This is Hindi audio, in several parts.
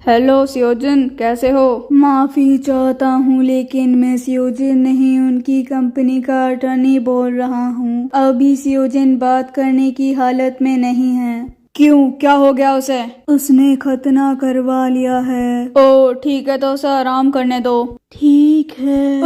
हेलो सियोजिन, कैसे हो? माफी चाहता हूँ लेकिन मैं सियोजिन नहीं, उनकी कंपनी का अटर्नी बोल रहा हूँ। अभी सियोजिन बात करने की हालत में नहीं है। क्यों, क्या हो गया उसे? उसने खतना करवा लिया है। ओ ठीक है, तो उसे आराम करने दो। ठीक है।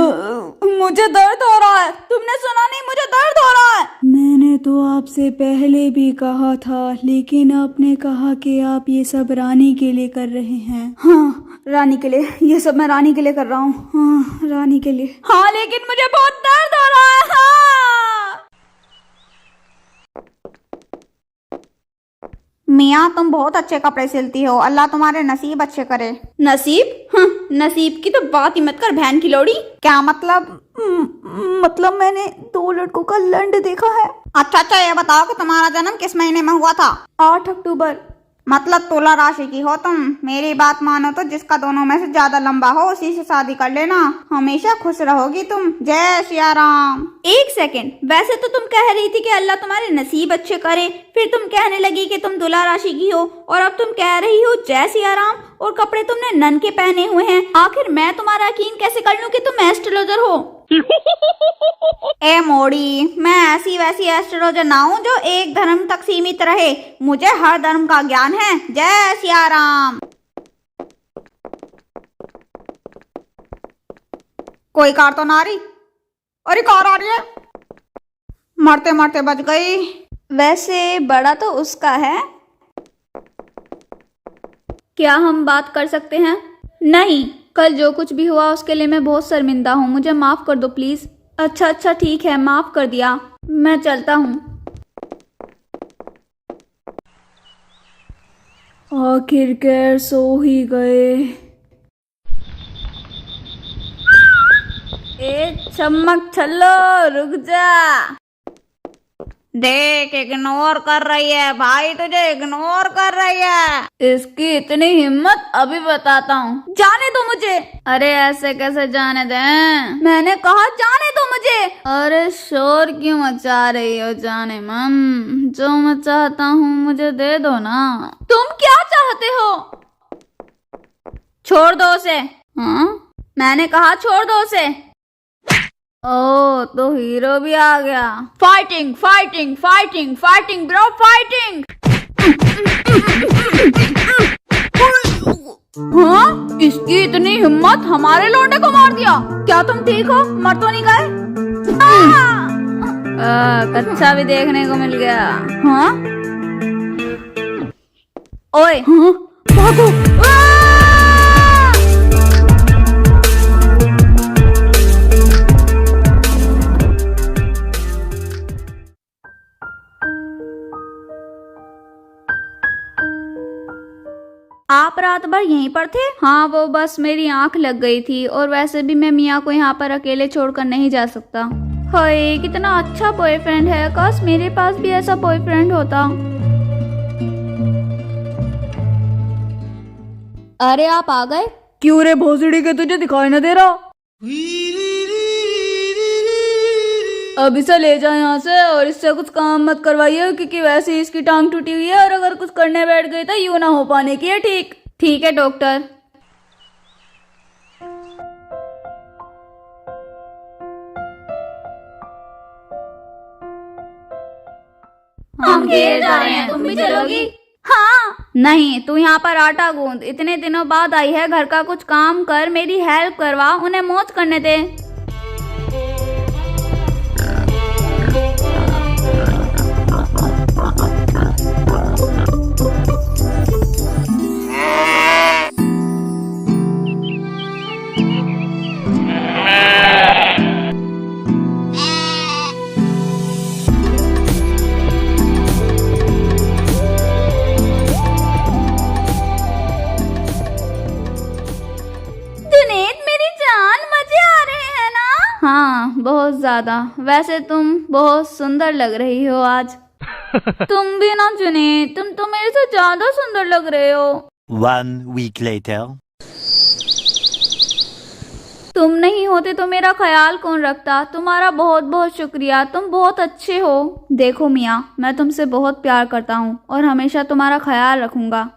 मुझे दर्द हो रहा है। तुमने सुना नहीं, मुझे दर्द हो रहा है। मैंने तो आपसे पहले भी कहा था, लेकिन आपने कहा कि आप ये सब रानी के लिए कर रहे हैं। हाँ, रानी के लिए। ये सब मैं रानी के लिए कर रहा हूँ। हाँ, रानी के लिए। हाँ, लेकिन मुझे बहुत दर्द हो रहा है। हाँ। मियाँ, तुम बहुत अच्छे कपड़े सिलती हो। अल्लाह तुम्हारे नसीब अच्छे करे। नसीब? हाँ, नसीब की तो बात ही मत कर, बहन की लोड़ी। क्या मतलब? मतलब मैंने 2 लड़कों का लंड देखा है। अच्छा, ये बताओ कि तुम्हारा जन्म किस महीने में हुआ था? 8 अक्टूबर। मतलब तुला राशि की हो तुम। मेरी बात मानो तो जिसका दोनों में से ज्यादा लंबा हो उसी से शादी कर लेना। हमेशा खुश रहोगी तुम। जय सिया राम। एक सेकेंड, वैसे तो तुम कह रही थी कि अल्लाह तुम्हारे नसीब अच्छे करे, फिर तुम कहने लगी कि तुम तुला राशि की हो, और अब तुम कह रही हो जय सिया राम, और कपड़े तुमने नन के पहने हुए हैं। आखिर मैं तुम्हारा यकीन कैसे कर लूं कि तुम एस्ट्रोलॉजर हो? ए मोड़ी, मैं ऐसी वैसी एस्ट्रोलॉजर ना हूँ जो एक धर्म तक सीमित रहे। मुझे हर धर्म का ज्ञान है। जय सिया राम। कोई कार तो ना आ रही? अरे कार आ रही है। मरते मरते बच गई। वैसे बड़ा तो उसका है। क्या हम बात कर सकते हैं? नहीं, कल जो कुछ भी हुआ उसके लिए मैं बहुत शर्मिंदा हूँ, मुझे माफ कर दो प्लीज। अच्छा ठीक है, माफ कर दिया, मैं चलता हूँ। आखिरकार सो ही गए। ए चमक छल्लो, रुक जा। देख, इग्नोर कर रही है भाई, तुझे इग्नोर कर रही है। इसकी इतनी हिम्मत, अभी बताता हूँ। जाने दो मुझे। अरे ऐसे कैसे जाने दें? मैंने कहा जाने दो मुझे। अरे शोर क्यों मचा रही हो जाने मन? जो मैं चाहता हूँ मुझे दे दो ना। तुम क्या चाहते हो? छोड़ दो उसे। हाँ, मैंने कहा छोड़ दो उसे। ओ तो हीरो भी आ गया। Fighting fighting fighting fighting bro, fighting. हाँ, इसकी इतनी हिम्मत, हमारे लौंडे को मार दिया। क्या तुम ठीक हो? मर तो नहीं गए? कच्चा भी देखने को मिल गया। हाँ, ओए, हाँ, भागो। आप रात भर यहीं पर थे? हाँ, वो बस मेरी आंख लग गई थी, और वैसे भी मैं मियाँ को यहाँ पर अकेले छोड़कर नहीं जा सकता। हाय, कितना अच्छा बॉयफ्रेंड है। काश मेरे पास भी ऐसा बॉयफ्रेंड होता। अरे आप आ गए? क्यों रे भोसड़ी के, तुझे दिखाई न दे रहा? अब इसे ले जाओ यहाँ से, और इससे कुछ काम मत करवाइए, क्योंकि वैसे ही इसकी टांग टूटी हुई है, और अगर कुछ करने बैठ गई तो यूं ना हो पाने की है। ठीक ठीक है डॉक्टर। हम घेर जा रहे हैं, तुम भी चलोगी? हाँ। नहीं, तू यहाँ पर आटा गूंद। इतने दिनों बाद आई है, घर का कुछ काम कर, मेरी हेल्प करवा, उन्हें मौज करने दे। हाँ, बहुत ज्यादा। वैसे तुम बहुत सुंदर लग रही हो आज। तुम भी ना जुनेद, तुम तो मेरे से ज्यादा सुंदर लग रहे हो। 1 week later. तुम नहीं होते तो मेरा ख्याल कौन रखता। तुम्हारा बहुत बहुत शुक्रिया, तुम बहुत अच्छे हो। देखो मियाँ, मैं तुमसे बहुत प्यार करता हूँ और हमेशा तुम्हारा ख्याल रखूंगा।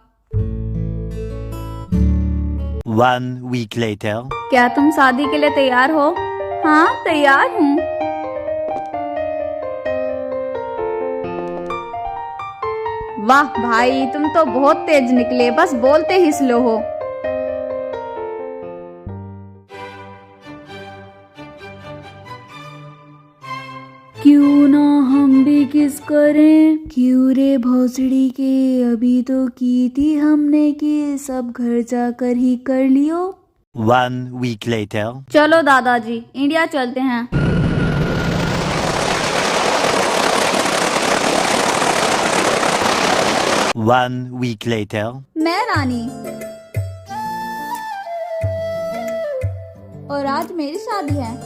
1 week later. क्या तुम शादी के लिए तैयार हो? हाँ, तैयार हूँ। वाह भाई, तुम तो बहुत तेज निकले, बस बोलते ही स्लो हो। क्यों ना हम भी किस करें? क्यों रे भोसड़ी के, अभी तो की थी हमने कि सब घर जाकर ही कर लियो। 1 week later. चलो दादाजी, इंडिया चलते हैं। One week later. मैं रानी, और आज मेरी शादी है।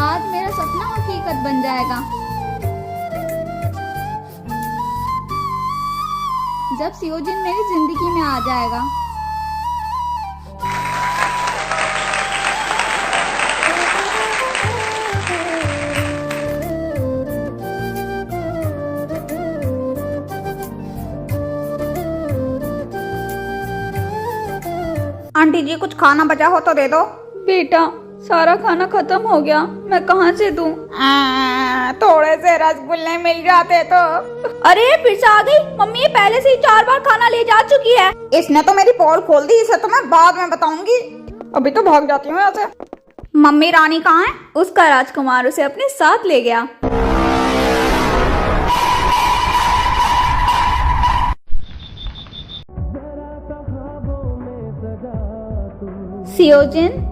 आज मेरा सपना हकीकत बन जाएगा। जब सियोजिन मेरी जिंदगी में आ जाएगा। आंटी जी, कुछ खाना बचा हो तो दे दो। बेटा, सारा खाना खत्म हो गया, मैं कहाँ से दूं? थोड़े से रसगुल्ले मिल जाते तो। अरे फिर से आ गई मम्मी, ये पहले से ही 4 बार खाना ले जा चुकी है। इसने तो मेरी पोल खोल दी, इसे तो मैं बाद में बताऊंगी, अभी तो भाग जाती हूँ यहाँ से। मम्मी रानी कहाँ है? उसका राजकुमार उसे अपने साथ ले गया। सियोजिन?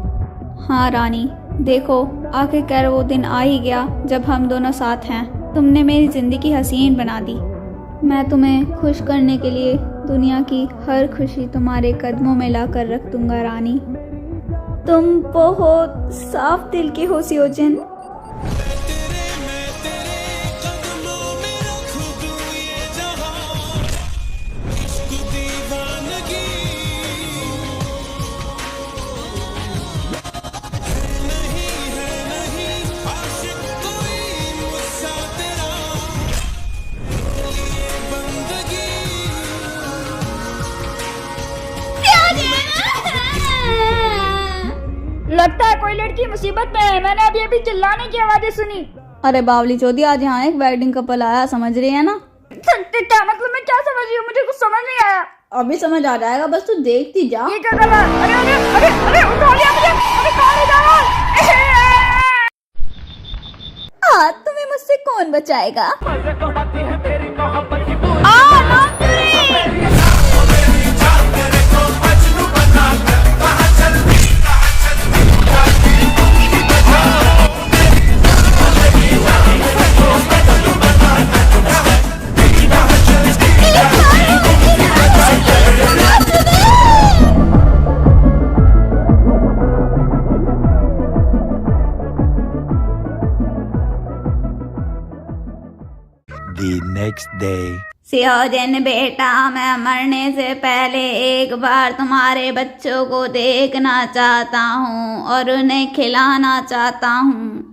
हाँ रानी, देखो आखिरकार वो दिन आ ही गया जब हम दोनों साथ हैं। तुमने मेरी जिंदगी हसीन बना दी। मैं तुम्हें खुश करने के लिए दुनिया की हर खुशी तुम्हारे कदमों में लाकर रख दूंगा रानी। तुम बहुत साफ दिल की हो सियोजिन। लगता है कोई लड़की मुसीबत में है, मैंने अभी चिल्लाने की आवाजें सुनी। अरे बावली चौधरी, आज यहाँ एक वेडिंग कपल आया, समझ रही है ना? क्या मतलब, मैं क्या समझ रही हूँ? मुझे कुछ समझ नहीं आया। अभी समझ आ जाएगा, बस तू देखती जा। ये क्या कर रहा है? अरे अरे अरे अरे, उठा लिया मुझे। अरे कहाँ ले जा रहा है? आज तुम्हें मुझसे कौन बचाएगा? The next day. सियोजिन बेटा, मैं मरने से पहले एक बार तुम्हारे बच्चों को देखना चाहता हूँ और उन्हें खिलाना चाहता हूँ।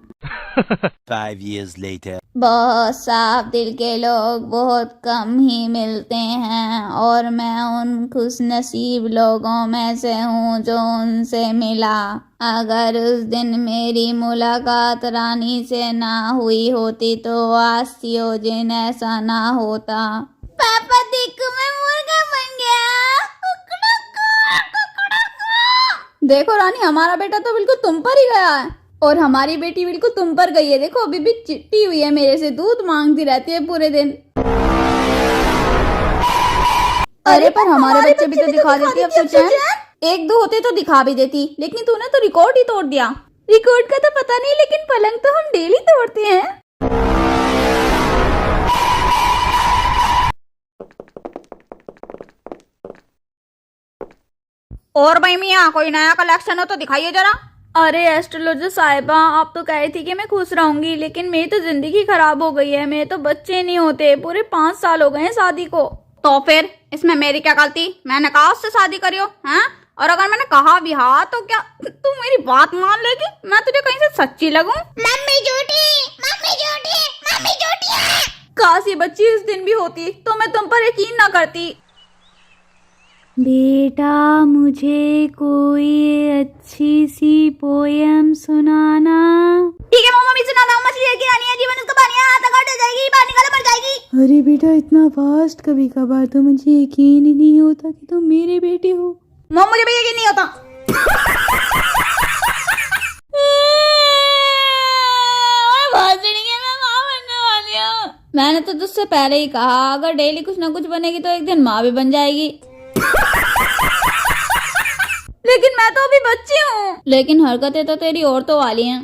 5 years later. बहुत साफ दिल के लोग बहुत कम ही मिलते हैं और मैं उन खुशनसीब लोगों में से हूँ जो उनसे मिला। अगर उस दिन मेरी मुलाकात रानी से ना हुई होती तो आज सियोजिन ऐसा ना होता। पापा देखो, मैं मुर्गा बन गया। देखो रानी, हमारा बेटा तो बिल्कुल तुम पर ही गया है और हमारी बेटी बिल्कुल तुम पर गई है। देखो अभी भी चिट्टी हुई है, मेरे से दूध मांगती रहती है पूरे दिन। अरे पर हमारे बच्चे भी तो दिखा देती है। अब तो एक दो होते तो दिखा भी देती, लेकिन तूने तो रिकॉर्ड ही तोड़ दिया। रिकॉर्ड का तो पता नहीं, लेकिन पलंग तो हम डेली तोड़ते हैं। और भाई मियाँ, कोई नया कलेक्शन हो तो दिखाइए जरा। अरे एस्ट्रोलॉजर साहिबा, आप तो कह रही थी कि मैं खुश रहूंगी, लेकिन मेरी तो जिंदगी खराब हो गई है। मेरे तो बच्चे नहीं होते, पूरे 5 साल हो गए हैं शादी को। तो फिर इसमें मेरी क्या गलती? मैंने कहा उससे शादी करियो, हैं? और अगर मैंने कहा भी हाँ तो क्या तू मेरी बात मान लेगी? मैं तुझे कहीं से सच्ची लगूं? मम्मी झूठी। काश ये बच्ची इस दिन भी होती तो मैं तुम पर यकीन ना करती। बेटा मुझे कोई अच्छी सी पोयम सुनाना। ठीक है मम्मी सुनाता हूँ। मछली है गिरानी है जीवन उसका पानी है हाथ तक उठ जाएगी बाहर निकाला मर जाएगी। अरे बेटा इतना फास्ट, कभी कभार तो मुझे यकीन ही नहीं होता कि तुम मेरे बेटे हो। मम्मी मुझे भी यकीन नहीं होता। मैंने तो तुझसे पहले ही कहा अगर डेली कुछ ना कुछ बनेगी तो एक दिन माँ भी बन जाएगी। लेकिन मैं तो अभी बच्ची हूँ। लेकिन हरकतें तो तेरी औरतों वाली हैं।